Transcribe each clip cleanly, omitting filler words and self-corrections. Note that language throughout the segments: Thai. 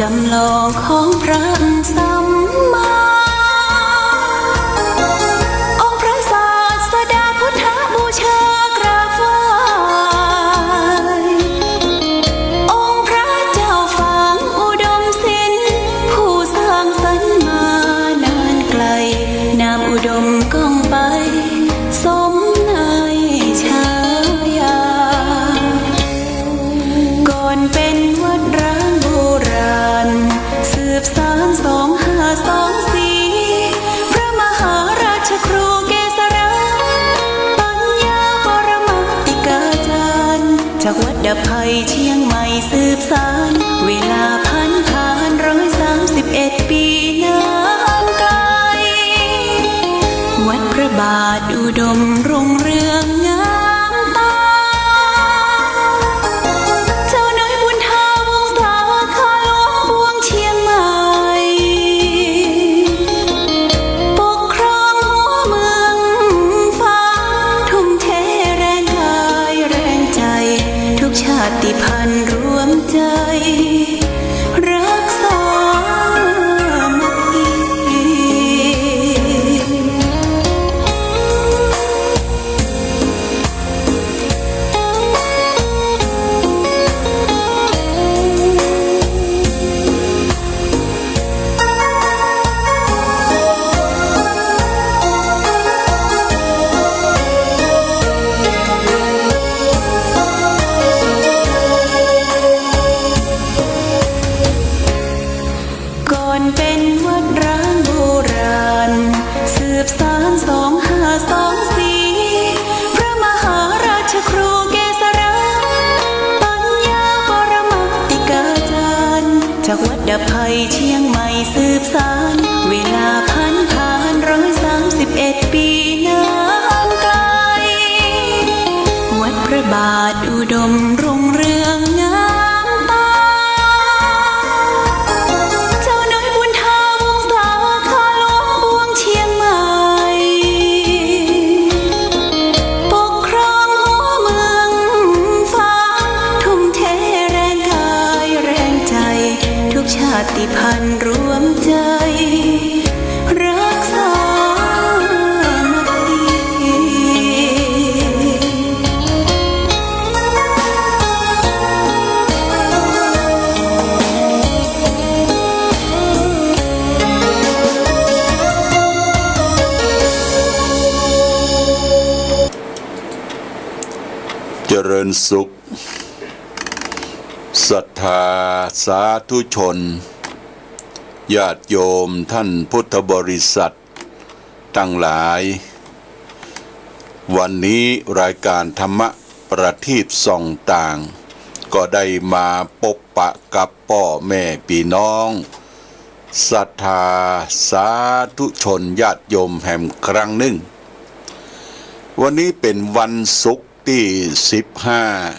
จำลองของพระสัมมาองค์พระศาสดาพุทธบูชากราบไหว้องค์พระเจ้าฝังอุดมศิลป์ผู้สร้างสรรค์มานานไกลนามอุดมก้องไปสมในฉายาก่อนเป็นวัดร้างโบราณสืบสาน2524พระมหาราชครูเกษราปัญญาปรมาติกาจารย์จากวัดดับภัยเชียงใหม่สืบสานเวลาผ่าน131 ปีนานไกลวัดพระบาทอุดมรุ่งเรืองงามตาเจ้าน้อยบุญทาวงศาคาหลวงปวงเชียงใหม่ปกครองหัวเมืองฟ้าทุ่มเทแรงกายแรงใจทุกชาติพันธุ์รวมใจรักษามัคคีก่อนเป็นวัดร้างโบราณสืบสาน2524พระมหาราชครูเกษราปัญญาปรมาติกาจารย์จากวัดดับภัยเชียงใหม่สืบสานเวลาผ่าน131 ปีนานไกลวัดพระบาทอุดมรุ่งเรืองงามตาเจ้าน้อยบุญทาวงศาคาหลวงปวงเชียงใหม่ปกครองหัวเมืองฟ้าทุ่มเทแรงกายแรงใจทุกชาติพันธุ์รวมใจรักษามัคคี เจริญสุขศรัทธาสาธุชนญาติโยมท่านพุทธบริษัททั้งหลายวันนี้รายการธรรมะประทีปส่องต่างก็ได้มาพบปะกับพ่อแม่พี่น้องศรัทธาสาธุชนญาติโยมแห่งครั้งหนึ่งวันนี้เป็นวันศุกร์ที่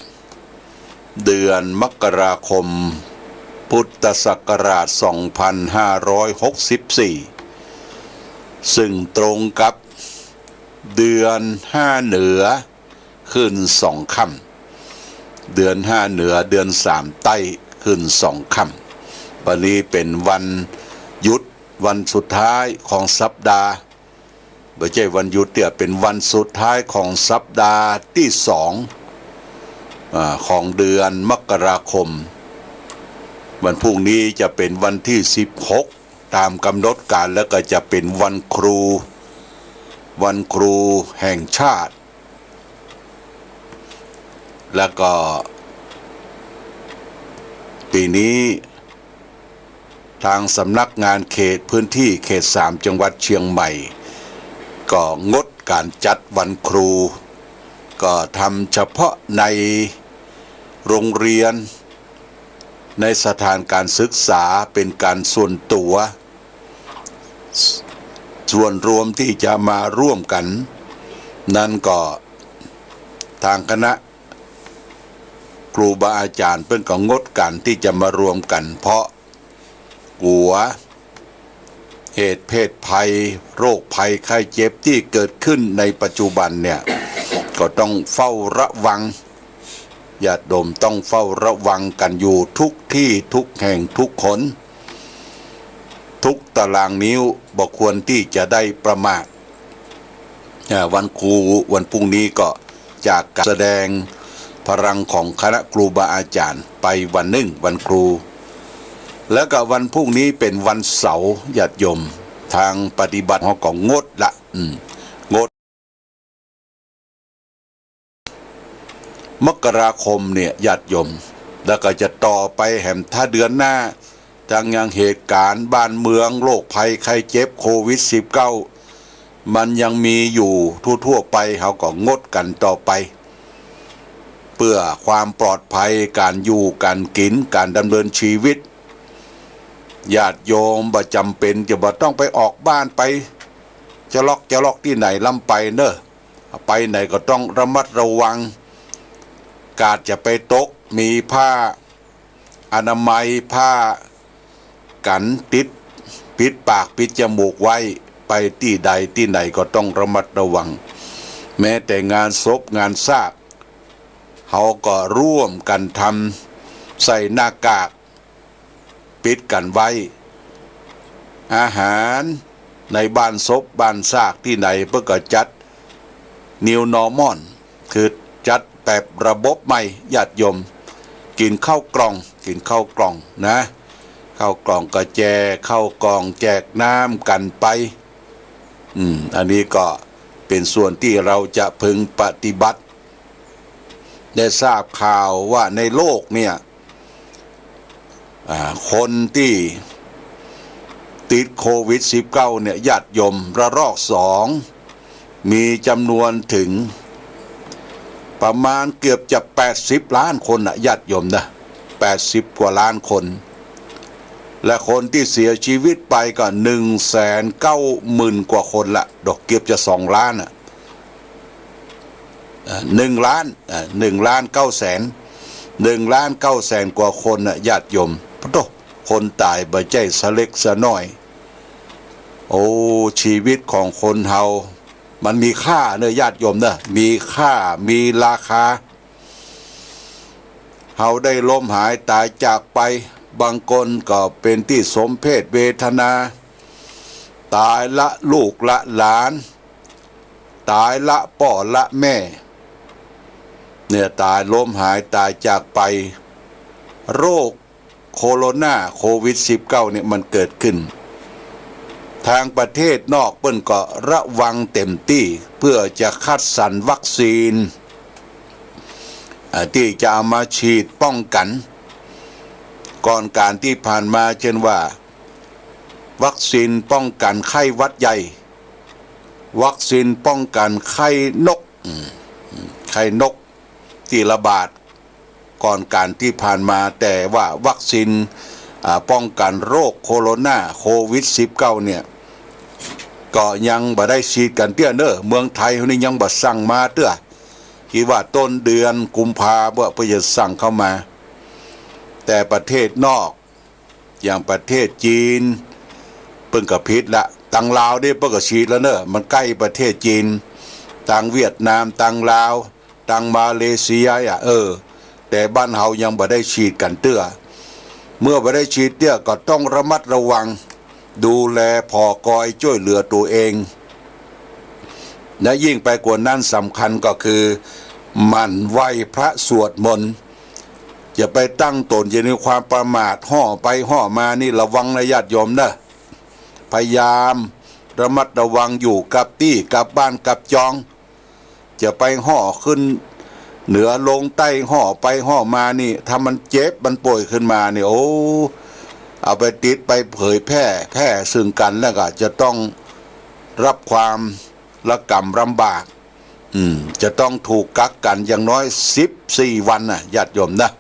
15เดือนมกราคมพุทธศักราช2564ซึ่งตรงกับเดือน5เหนือขึ้น2ค่ำเดือน5เหนือเดือน3ใต้ขึ้น2ค่ำวันนี้เป็นวันหยุดวันสุดท้ายของสัปดาห์ไม่ใช่วันหยุดเดี่ยเป็นวันสุดท้ายของสัปดาห์ที่2ของเดือนมกราคมวันพรุ่งนี้จะเป็นวันที่16ตามกำหนดการแล้วก็จะเป็นวันครูแห่งชาติแล้วก็ปีนี้ทางสำนักงานเขตพื้นที่เขต3จังหวัดเชียงใหม่ก็งดการจัดวันครูก็ทำเฉพาะในโรงเรียนในสถานการศึกษาเป็นการส่วนตัวส่วนรวมที่จะมาร่วมกันนั่นก็ทางคณะครูบาอาจารย์เพิ่นก็งดกันที่จะมารวมกันเพราะกลัวเหตุเพศภัยโรคภัยไข้เจ็บที่เกิดขึ้นในปัจจุบันเนี่ยก็ต้องเฝ้าระวัง ญาติโยมต้องเฝ้าระวังกันอยู่ทุกที่ทุกแห่งทุกคน ทุกตารางนิ้วบ่ควรที่จะได้ประมาทวันครูวันพรุ่งนี้ก็จากการแสดงพลังของคณะครูบาอาจารย์ไปวันหนึ่งวันครู แล้วก็วันพรุ่งนี้เป็นวันเสาร์ญาติโยมทางปฏิบัติเขาก็งดละงดมกราคมเนี่ยญาติโยมแล้วก็จะต่อไปแหมถ้าเดือนหน้าทางยังเหตุการณ์บ้านเมืองโรคภัยไข้เจ็บโควิด-19 มันยังมีอยู่ทั่วๆไปเขาก็งดกันต่อไปเพื่อความปลอดภัยการอยู่การกินการดำเนินชีวิตญาติโยมบ่จำเป็นจะบ่ต้องไปออกบ้านไปจะล็อกที่ไหนลำไปเนอะไปไหนก็ต้องระมัดระวังกาดจะไปตกมีผ้าอนามัยผ้ากันติดปิดปากปิดจมูกไว้ไปที่ใดที่ไหนก็ต้องระมัดระวังแม้แต่งานศพงานซากเขาก็ร่วมกันทำใส่หน้ากากปิดกันไว้อาหารในบ้านศพบ้านซากที่ไหนเพื่อก็จัด New Normal คือจัดแบบระบบใหม่ญาติโยมกินข้าวกล่องนะข้าวกล่องก็แจกข้าวกล่องแจกน้ำกันไปอันนี้ก็เป็นส่วนที่เราจะพึงปฏิบัติได้ทราบข่าวว่าในโลกเนี่ยคนที่ติดโควิด-19 เนี่ยญาติโยมระลอก2มีจำนวนถึงประมาณเกือบจะ80 ล้านคนญาติโยมนะ80 กว่าล้านคนและคนที่เสียชีวิตไปก็190,000 กว่าคนละดอกเกือบจะ2 ล้าน1 ล้าน1 ล้าน 9 แสน1 ล้าน 9 แสนกว่าคนญาติโยมพระโตคนตายบ่ใจสะเล็กสะน้อยโอ้ชีวิตของคนเฮามันมีค่าเนอะญาติโยมเนอะมีค่ามีราคาเฮาได้ล้มหายตายจากไปบางคนก็เป็นที่สมเพชเวทนาตายละลูกละหลานตายละพ่อละแม่เนี่ยตายล้มหายตายจากไปโรคโคโรนาโควิด-19 เนี่ยมันเกิดขึ้นทางประเทศนอกเปิ้นก็ระวังเต็มที่เพื่อจะคัดสรรวัคซีนที่จะเอามาฉีดป้องกันก่อนการที่ผ่านมาเช่นว่าวัคซีนป้องกันไข้หวัดใหญ่วัคซีนป้องกันไข้นกที่ระบาดก่อนการที่ผ่านมาแต่ว่าวัคซีนป้องกันโรคโคโรนาโควิด-19 เนี่ยก็ยังบ่ได้ฉีดกันเตี้ยเนอะเมืองไทยนี่ยังบ่สั่งมาเตื้อคิดว่าต้นเดือนกุมภาพันธ์เพื่อจะสั่งเข้ามาแต่ประเทศนอกอย่างประเทศจีนเพิ่งก็ผิดละตังลาวนี่เพิ่งก็ฉีดแล้วเนอะมันใกล้ประเทศจีนตังเวียดนามตังลาวตังมาเลเซียแต่บ้านเฮายังบ่ได้ฉีดกันเตื้อเมื่อบ่ได้ฉีดเตื้อก็ต้องระมัดระวังดูแลพอกอยช่วยเหลือตัวเองและยิ่งไปกว่านั้นสำคัญก็คือมันไหว้พระสวดมนต์อย่าไปตั้งตนอยู่ในความประมาทห่อไปห่อมานี่ระวังนะญาติโยมนะพยายามระมัดระวังอยู่กับที่กับบ้านกับจองจะไปห่อขึ้นเหนือลงใต้ห่อไปห่อมานี่ถ้ามันเจ็บมันป่วยขึ้นมานี่โอ้เอาไปติดไปเผยแพร่ซึ่งกันแล้วก็จะต้องรับความระกำลำบากจะต้องถูกกักกันอย่างน้อย14 วันญาติโยมนะ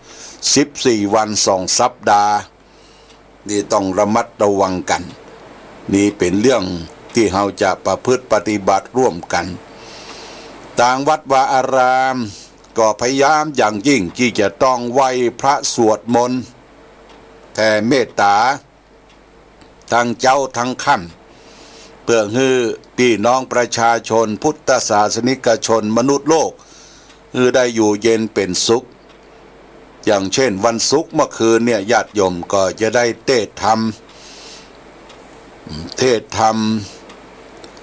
14 วัน2 สัปดาห์นี่ต้องระมัดระวังกันนี่เป็นเรื่องที่เราจะประพฤติปฏิบัติร่วมกันต่างวัดวาอารามก็พยายามอย่างยิ่งที่จะต้องไหว้พระสวดมนต์แผ่เมตตาทั้งเจ้าทั้งค่ำเพื่อให้พี่น้องประชาชนพุทธศาสนิกชนมนุษย์โลกได้อยู่เย็นเป็นสุข อย่างเช่นวันศุกร์เมื่อคืนเนี่ยญาติโยมก็จะได้เทศธรรม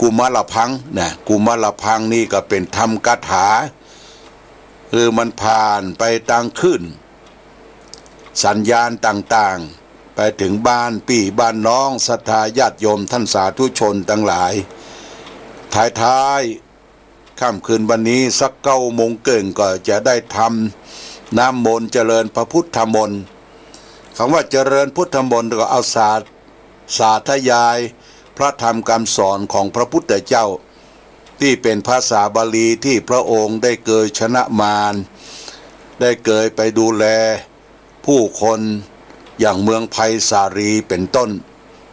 กุมารพังนะกุมารพังนี่ก็เป็นธรรมคาถาคือมันผ่านไปทางคลื่นสัญญาณต่างๆไปถึงบ้านพี่บ้านน้องศรัทธาญาติโยมท่านสาธุชนทั้งหลายท้ายค่ำคืนวันนี้สัก9 โมงเกินก็จะได้ทำน้ำมนต์เจริญพระพุทธมนต์คำว่าเจริญพุทธมนต์ก็เอาสาธยายพระธรรมคำสอนของพระพุทธเจ้าที่เป็นภาษาบาลีที่พระองค์ได้เกยชนะมารได้เกยไปดูแลผู้คนอย่างเมืองไผ่สาลีเป็นต้น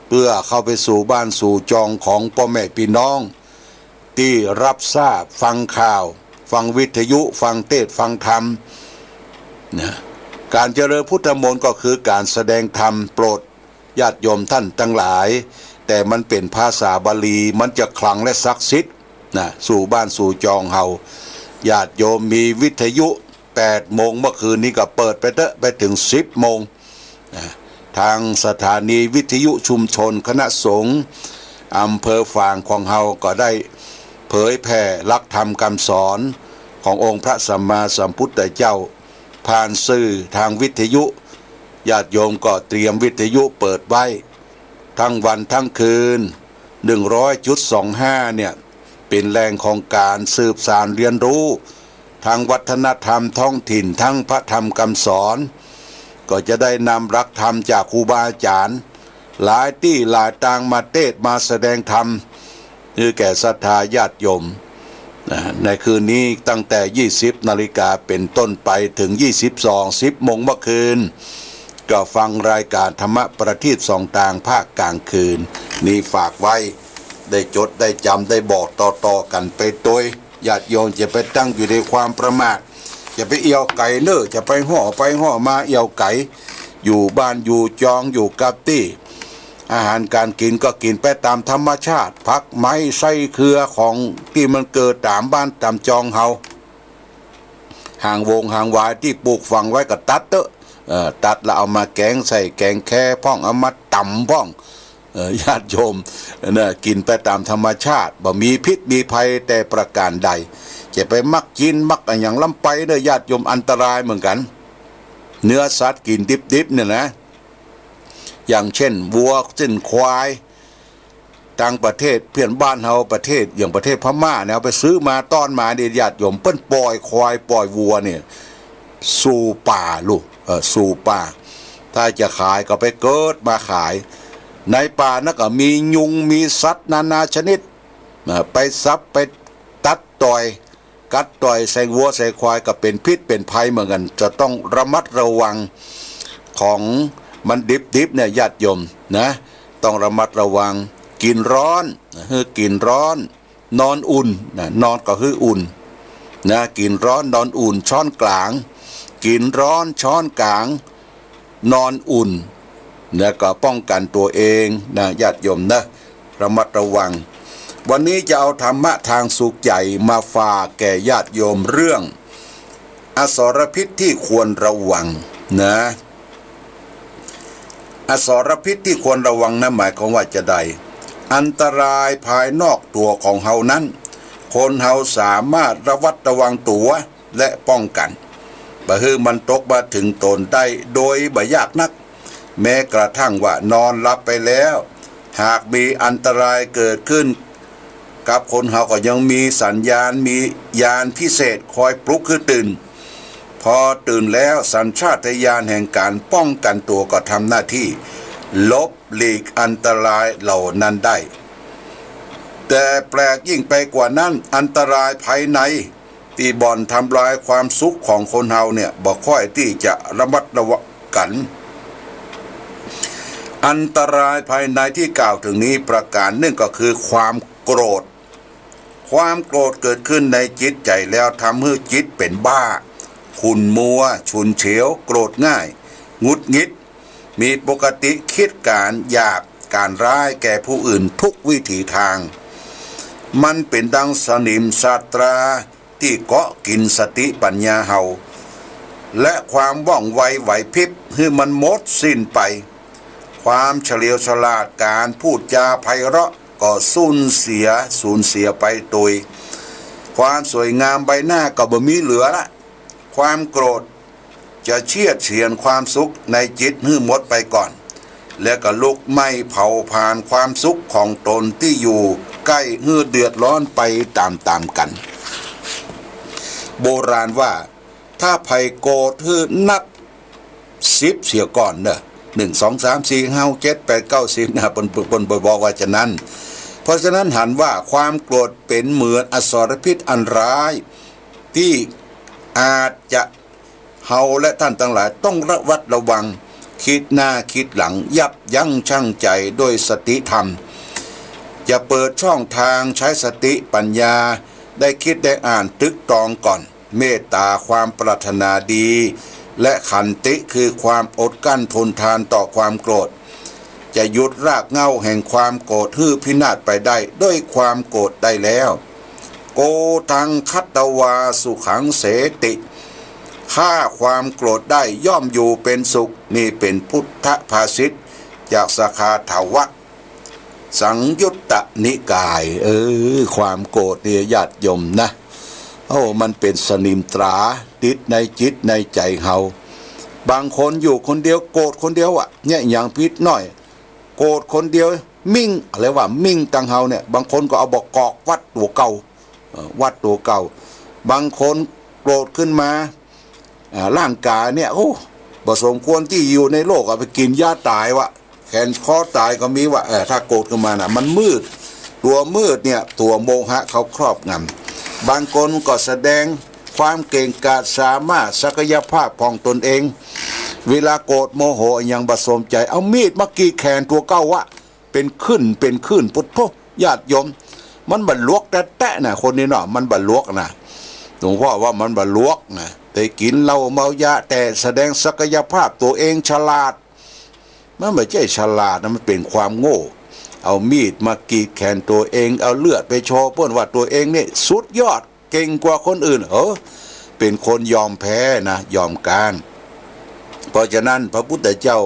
เพื่อเข้าไปสู่บ้านสู่จองของพ่อแม่พี่น้องที่รับทราบฟังข่าวฟังวิทยุฟังเทศฟังธรรมนะการเจริญพุทธมนต์ก็คือการแสดงธรรมโปรดญาติโยมท่านทั้งหลายแต่มันเป็นภาษาบาลีมันจะขลังและศักดิ์สิทธิ์นะสู่บ้านสู่จองเฮาญาติโยมมีวิทยุ8 โมงเมื่อคืนนี้ก็เปิดไปถึง10 โมงนะทางสถานีวิทยุชุมชนคณะสงฆ์อำเภอฝางของเฮาก็ได้เผยแผ่หลักธรรมคำสอนขององค์พระสัมมาสัมพุทธเจ้าผ่านสื่อทางวิทยุญาติโยมก็เตรียมวิทยุเปิดไว้ทั้งวันทั้งคืน 100.25 เนี่ยเป็นแหล่งของการสืบสานเรียนรู้ทางวัฒนธรรมท้องถิ่นทั้งพระธรรมคำสอนก็จะได้นำหลักธรรมจากครูบาอาจารย์หลายที่หลายทางมาเทศมาแสดงธรรมคือแก่ศรัทธาญาติโยมในคืนนี้ตั้งแต่ 20 นาฬิกาเป็นต้นไปถึง 10 โมงเมื่อคืนก็ฟังรายการธรรมะประทีปสองทางภาคกลางคืนนี่ฝากไว้ได้จดได้จำได้บอกต่อๆกันไปโดยญาติโยมจะไปตั้งอยู่ในความประมาทจะไปเอี่ยวไก่เนอจะไปห่อมาเอี่ยวไก่อยู่บ้านอยู่จองอยู่กับที่อาหารการกินก็กินไปตามธรรมชาติผักไม้ไส้เครือของที่มันเกิดตามบ้านตามจองเฮาห่างวายที่ปลูกฝังไว้ก็ตัดตัดแล้วเอามาแกงใส่แกงแค่พ่องเอามาตำพ่องญาติโยมเนี่ยกินไปตามธรรมชาติบ่มีพิษมีภัยแต่ประการใดจะไปมักกินมักอย่างล้ำไปเนี่ยญาติโยมอันตรายเหมือนกันเนื้อสัตว์กินดิบเนี่ยนะอย่างเช่นวัวเช่นควายต่างประเทศเพื่อนบ้านเฮาประเทศอย่างประเทศพม่าเนี่ยเอาไปซื้อมาต้อนมาเนี่ยญาติโยมเปิ้นปล่อยควายปล่อยวัวเนี่ยสู่ป่าลูกสู่ป่าถ้าจะขายก็ไปเกิดมาขายในป่านั่นก็มียุงมีสัตว์นานาชนิดไปซับไปตัดต่อยกัดต่อยใส่วัวใส่ควายก็เป็นพิษเป็นภัยเหมือนกันจะต้องระมัดระวังของมันดิบเนี่ยญาติโยมนะต้องระมัดระวังกินร้อนกินร้อนนอนอุ่นนอนก็คืออุ่นนะกินร้อนนอนอุ่นช้อนกลางกินร้อนช้อนกลางนอนอุ่นนะก็ป้องกันตัวเองนะญาติโยมนะระมัดระวังวันนี้จะเอาธรรมะทางสุขใจมาฝากแก่ญาติโยมเรื่องอสรพิษที่ควรระวังนะอสรพิษที่ควรระวังนั้นหมายความว่าจะได้อันตรายภายนอกตัวของเฮานั้นคนเฮาสามารถระวัดระวังตัวและป้องกันบ่ฮือมันตกมาถึงตนได้โดยบ่ยากนักแม้กระทั่งว่านอนหลับไปแล้วหากมีอันตรายเกิดขึ้นกับคนเฮาก็ยังมีสัญญาณมียานพิเศษคอยปลุกคือตื่นพอตื่นแล้วสัญชาตญาณแห่งการป้องกันตัวก็ทำหน้าที่ลบหลีกอันตรายเหล่านั้นได้แต่แปลกยิ่งไปกว่านั้นอันตรายภายในที่บ่อนทำลายความสุขของคนเฮาเนี่ยบ่ค่อยที่จะระมัดระวังกันอันตรายภายในที่กล่าวถึงนี้ประการหนึ่งก็คือความโกรธเกิดขึ้นในจิตใจแล้วทำให้จิตเป็นบ้าขุ่นมัวฉุนเฉียวโกรธง่ายหงุดหงิดมีปกติคิดการหยาบการร้ายแก่ผู้อื่นทุกวิถีทางมันเป็นดังสนิมสาตราที่เกาะกินสติปัญญาเฮา และความว่องไวไหวพริบให้มันหมดสิ้นไปความเฉลียวฉลาดการพูดจาไพเราะก็สูญเสียไปโดยความสวยงามใบหน้าก็บ่มีเหลือละความโกรธจะเฉียดเฉียนความสุขในจิตให้หมดไปก่อนและก็ลุกไหม้เผาผลาญความสุขของตนที่อยู่ใกล้เหือเดือดร้อนไปตามกันโบราณว่าถ้าไผโกรธฮือนับ10เสียก่อนเนอะ1 2 3 4 5 7 8 9 10นะบนบอกว่าจะนั้นเพราะฉะนั้นหันว่าความโกรธเป็นเหมือนอสรพิษอันร้ายที่อาจจะเฮาและท่านทั้งหลายต้องระวัดระวังคิดหน้าคิดหลังยับยั้งชั่งใจด้วยสติธรรมจะเปิดช่องทางใช้สติปัญญาได้คิดได้อ่านตึกตรองก่อนเมตตาความปรารถนาดีและขันติคือความอดกั้นทนทานต่อความโกรธจะหยุดรากเหง้าแห่งความโกรธฮือพินาศไปได้ด้วยความโกรธได้แล้วโกทังคัตตวาสุขังเสติฆ่าความโกรธได้ย่อมอยู่เป็นสุขนี่เป็นพุทธภาษิตจากสคาถาวะสังยุตตนิกายความโกรธเนี่ยญาติโยมนะมันเป็นสนิมตราติดในจิตในใจเฮาบางคนอยู่คนเดียวโกรธคนเดียวเนี่ยอย่างพิษน้อยโกรธคนเดียวมิ่งอะไรว่ามิ่งตังเฮาเนี่ยบางคนก็เอาบอกอกวัดตัวเก่าบางคนโกรธขึ้นมาร่างกายเนี่ยบ่สมควรที่อยู่ในโลกไปกินยาตายวะแขนคอตายก็มีว่าถ้าโกรธขึ้นมาน่ะมันมืดตัวมืดเนี่ยตัวโมหะเขาครอบงำบางคนก็แสดงความเก่งกาจสามารถศักยภาพของตนเองเวลาโกรธโมโหยังบ่สมใจเอามีดมากรีดแขนตัวเก่าวะเป็นขึ้นพุทโธญาติโยมมันบรรลวกแตะน่ะคนนี้เนาะมันบรรลวกนะหลวงพ่อว่ามันบรรลวกนะแต่กินเหล้าเมายาแต่แสดงศักยภาพตัวเองฉลาดมันไม่ใช่ฉลาดนะมันเป็นความโง่เอามีดมากรีดแขนตัวเองเอาเลือดไปโชว์เพื่อนว่าตัวเองนี่สุดยอดเก่งกว่าคนอื่นเป็นคนยอมแพ้นะยอมการเพราะฉะนั้นพระพุทธเจ้า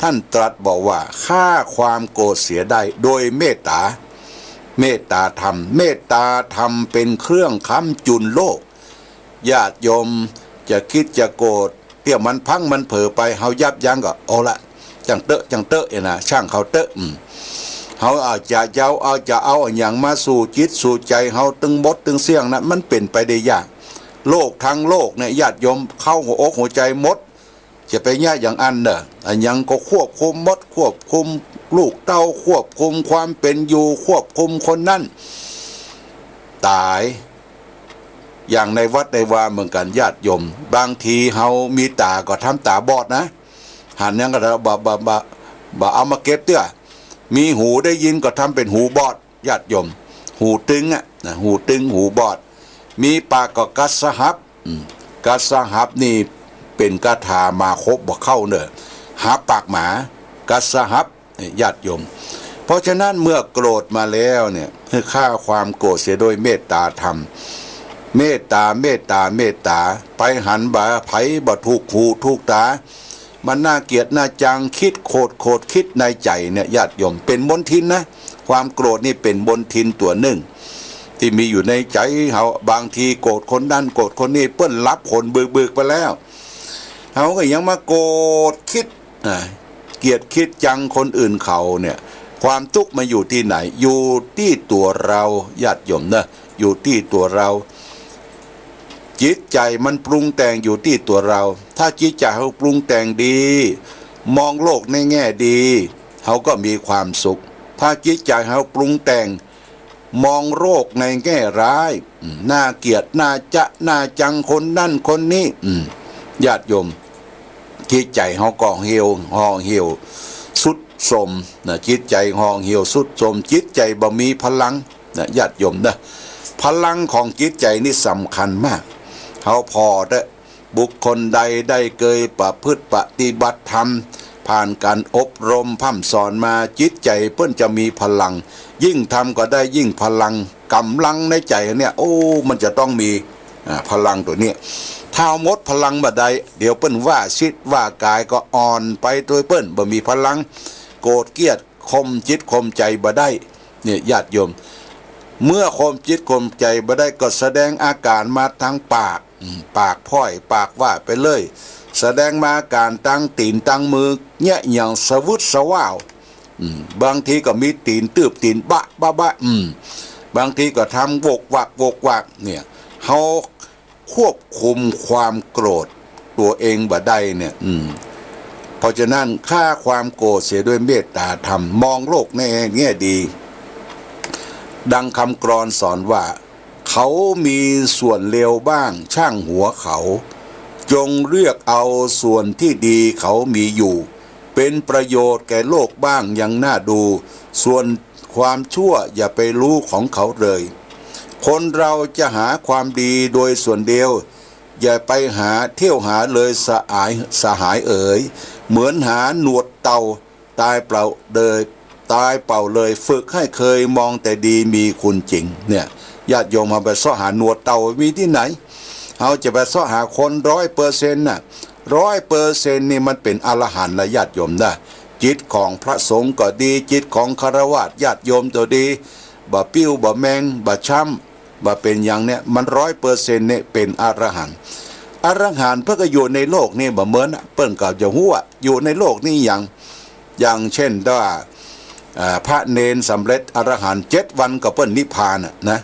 ท่านตรัสบอกว่าฆ่าความโกรธเสียได้โดยเมตตาธรรมเมตตาธรรมเป็นเครื่องค้ำจุนโลกญาติโยมจะคิดจะโกรธเที่ยวมันพังมันเผลอไปเฮายับยั้งก็เอาละจังเตอะนะช่างเขาเตอะเฮาอาจจะเอาอย่างมาสู่จิตสู่ใจเฮาตึงบดตึงเสี่ยงนะมันเป็นไปได้ยากโลกทั้งโลกเนี่ยญาติโยมเข้าหัวอกหัวใจหมดจะไปยากอย่างอันเนอะอันยังก็ควบคุมมดควบคุมลูกเต้าควบคุมความเป็นอยู่ควบคุมคนนั้นตายอย่างในวัดในวาเหมือนกันญาติโยมบางทีเฮามีตาก็ทำตาบอดนะหันยังก็บ่เอามาเก็บเตื้อมีหูได้ยินก็ทำเป็นหูบอดญาติโยมหูตึงหูตึงหูบอดมีปากก็กัสสหับกัสสหับนี่เป็นคาถามาครบบ่เข้าเนอะหาปากหมากัสสหับญาติโยมเพราะฉะนั้นเมื่อโกรธมาแล้วเนี่ยให้ฆ่าความโกรธเสียโดยเมตตาธรรมเมตตาไปหันบ่าไผบ่ถูกหูถูกตามันน่าเกลียดน่าจังคิดโคตรคิดในใจเนี่ยญาติโยมเป็นมลทินนะความโกรธนี่เป็นมลทินตัวหนึ่งที่มีอยู่ในใจเฮาบางทีโกรธคนนั้นโกรธคนนี้เปิ้นรับผลเบิกไปแล้วเฮาก็ยังมาโกรธคิดเกลียดคิดจังคนอื่นเขาเนี่ยความทุกข์มาอยู่ที่ไหนอยู่ที่ตัวเราญาติโยมนะอยู่ที่ตัวเราจิตใจมันปรุงแต่งอยู่ที่ตัวเราถ้าจิตใจเขาปรุงแต่งดีมองโลกในแง่ดีเขาก็มีความสุขถ้าจิตใจเขาปรุงแต่งมองโลกในแง่ร้ายน่าเกลียดน่าจังคนนั่นคนนี้ญาติโยมจิตใจเขาก็เหี่ยวสุดโทรมนะจิตใจห่อเหี่ยวสุดโทรมจิตใจบ่มีพลังนะญาติโยมนะพลังของจิตใจนี่สำคัญมากเขาพอได้บุคคลใดได้เคยประพฤติปฏิบัติธรรมผ่านการอบรมพร่ำสอนมาจิตใจเพิ่นจะมีพลังยิ่งทำก็ได้ยิ่งพลังกำลังในใจเนี่ยมันจะต้องมีพลังตัวนี้ ถ้าหมดพลังบ่ได้เดี๋ยวเปิ้นว่าชิดว่ากายก็อ่อนไปโดยเปิ้นบ่มีพลังโกรธเกลียดข่มจิตข่มใจบ่ได้เนี่ยญาติโยมเมื่อข่มจิตข่มใจบ่ได้ก็แสดงอาการมาทางปากปากพ้อยปากว่าไปเลยแสดงมาอาการตั้งตีนตั้งมือเนี่ยอย่างสวุดสว่าวบางทีก็มีตีนตืบตีนบะบะบะบางทีก็ทำวกวักเนี่ยเฮาควบคุมความโกรธตัวเองบ่ได้เนี่ยเพราะฉะนั้นฆ่าความโกรธเสียด้วยเมตตาธรรมมองโลกในแง่ดีดังคำกลอนสอนว่าเขามีส่วนเลวบ้างช่างหัวเขาจงเลือกเอาส่วนที่ดีเขามีอยู่เป็นประโยชน์แก่โลกบ้างยังน่าดูส่วนความชั่วอย่าไปรู้ของเขาเลยคนเราจะหาความดีโดยส่วนเดียวอย่าไปหาเที่ยวหาเลยสหายเอ๋ยเหมือนหาหนวดเต่าตายเปล่าเลยฝึกให้เคยมองแต่ดีมีคุณจริงเนี่ยญาติโยมมาไปซ้อหาหนวดเต่ามีที่ไหนเอาจะไปซ้อหาคน100%น่ะ100%นี่มันเป็นอรหันต์ละญาติโยมนะจิตของพระสงฆ์ก็ดีจิตของฆราวาสญาติโยมตัวดีบ่ปิ้วบ่แมงบ่ช้ำบ่เป็นอย่างเนี้ยมัน100%เนี่ยเป็นอรหันต์อรหันต์เพื่อก็อยู่ในโลกนี่บ่เหมือนเปิ้นก็จะฮู้ว่าอยู่ในโลกนี้อย่างเช่นว่าพระเนนสำเร็จอรหันต์7 วันก็เปิ้นนิพพานนะ